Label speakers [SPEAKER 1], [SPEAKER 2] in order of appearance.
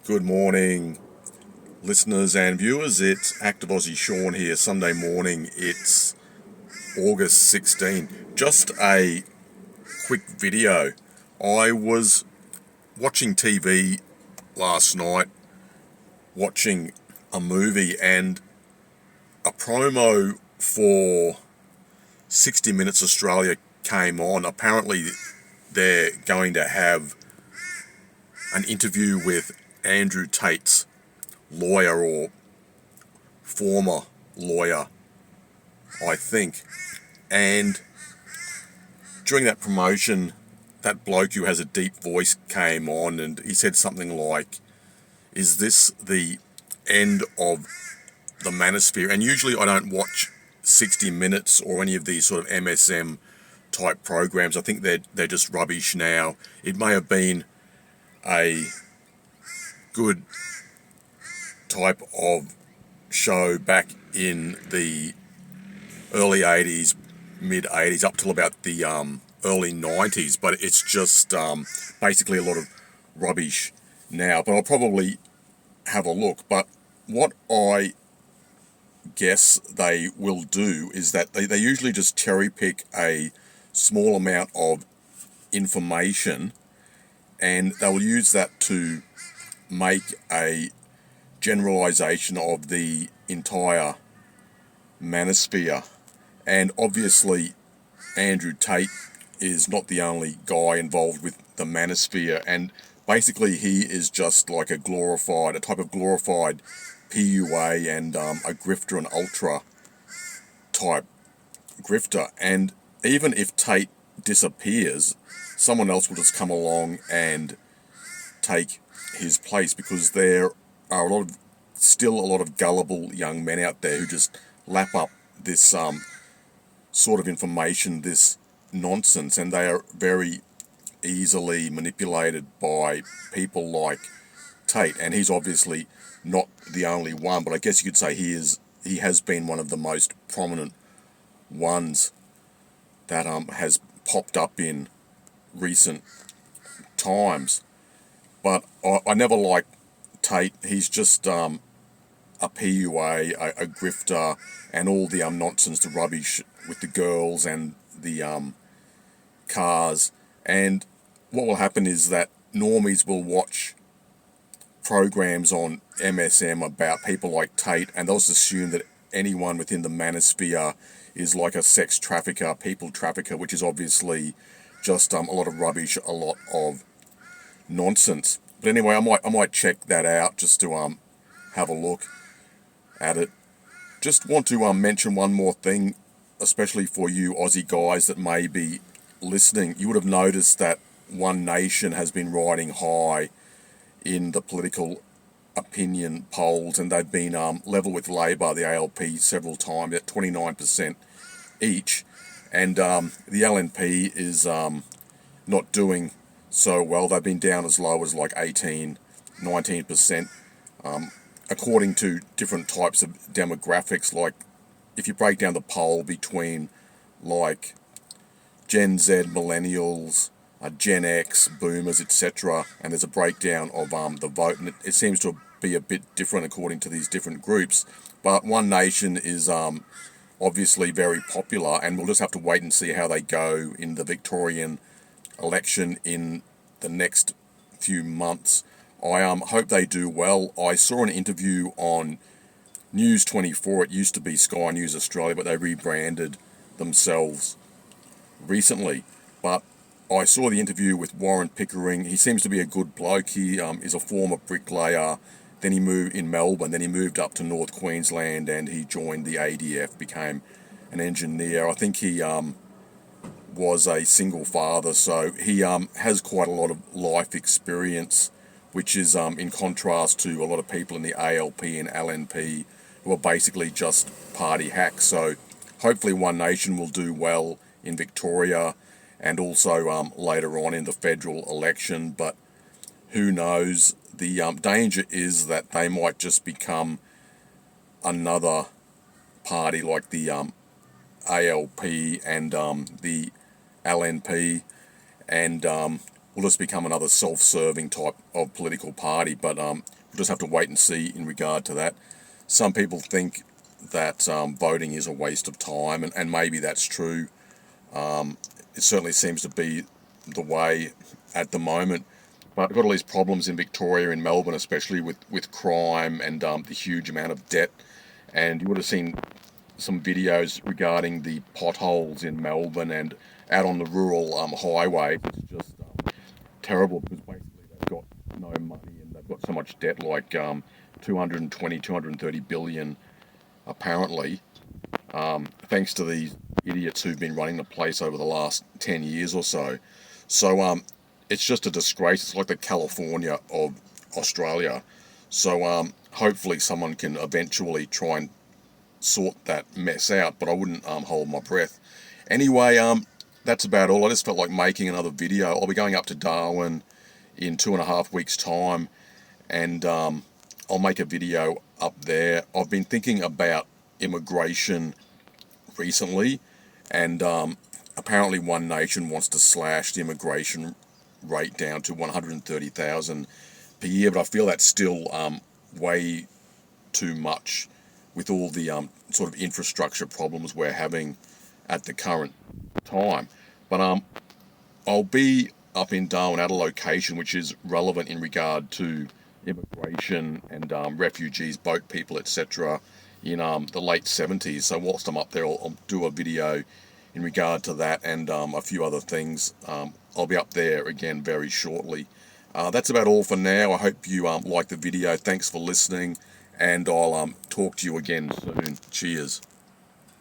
[SPEAKER 1] Good morning, listeners and viewers. It's Active Aussie Sean here. Sunday morning, it's August 16. Just a quick video. I was watching TV last night, watching a movie, and a promo for 60 Minutes Australia came on. Apparently, they're going to have an interview with Andrew Tate's lawyer or former lawyer, I think. And during that promotion, that bloke who has a deep voice came on and he said something like, "Is this the end of the manosphere?" And usually I don't watch 60 Minutes or any of these sort of MSM type programs. I think they're just rubbish now. It may have been a good type of show back in the early 80s, mid 80s, up till about the early 90s, but it's just basically a lot of rubbish now. But I'll probably have a look. But what I guess they will do is that they usually just cherry pick a small amount of information and they'll use that to make a generalization of the entire manosphere. And obviously Andrew Tate is not the only guy involved with the manosphere, and basically he is just like a type of glorified PUA and a grifter, an ultra type grifter. And even if Tate disappears, someone else will just come along and take his place, because there are still a lot of gullible young men out there who just lap up this sort of information, this nonsense, and they are very easily manipulated by people like Tate. And he's obviously not the only one, but I guess you could say he has been one of the most prominent ones that has popped up in recent times. But I never liked Tate. He's just a PUA, a grifter, and all the nonsense, the rubbish with the girls and the cars. And what will happen is that normies will watch programs on MSM about people like Tate, and they'll just assume that anyone within the manosphere is like a sex trafficker, people trafficker, which is obviously just a lot of rubbish, a lot of nonsense. But anyway, I might check that out just to have a look at it. Just want to mention one more thing, especially for you Aussie guys that may be listening. You would have noticed that One Nation has been riding high in the political opinion polls, and they've been level with Labor, the ALP, several times at 29% each. And the LNP is not doing so well. They've been down as low as like 18, 19%, according to different types of demographics. Like if you break down the poll between like Gen Z, millennials, Gen X, boomers, etc., and there's a breakdown of the vote, and it seems to be a bit different according to these different groups. But One Nation is obviously very popular, and we'll just have to wait and see how they go in the Victorian election in the next few months. I hope they do well. I saw an interview on News 24. It used to be Sky News Australia, but they rebranded themselves recently. But I saw the interview with Warren Pickering. He seems to be a good bloke. He is a former bricklayer. Then he moved in Melbourne. Then he moved up to North Queensland and he joined the ADF, became an engineer. I think he was a single father, so he has quite a lot of life experience, which is in contrast to a lot of people in the ALP and LNP who are basically just party hacks. So hopefully One Nation will do well in Victoria and also later on in the federal election, but who knows? The danger is that they might just become another party like the ALP and the LNP, and will just become another self-serving type of political party. But we'll just have to wait and see in regard to that. Some people think that voting is a waste of time, and maybe that's true. It certainly seems to be the way at the moment. But we've got all these problems in Victoria, in Melbourne especially, with crime and the huge amount of debt. And you would have seen some videos regarding the potholes in Melbourne and out on the rural highway. It's just terrible, because basically they've got no money and they've got so much debt, like 220, 230 billion apparently, thanks to these idiots who've been running the place over the last 10 years or so. So it's just a disgrace. It's like the California of Australia. So hopefully someone can eventually try and sort that mess out, but I wouldn't hold my breath. Anyway, that's about all. I just felt like making another video. I'll be going up to Darwin in 2.5 weeks' time, and I'll make a video up there. I've been thinking about immigration recently, and apparently One Nation wants to slash the immigration rate down to 130,000 per year, but I feel that's still way too much with all the sort of infrastructure problems we're having at the current time. But I'll be up in Darwin at a location which is relevant in regard to immigration and refugees, boat people, etc. in the late 70s. So whilst I'm up there, I'll do a video in regard to that and a few other things. I'll be up there again very shortly. That's about all for now. I hope you like the video. Thanks for listening, and I'll talk to you again soon. Cheers.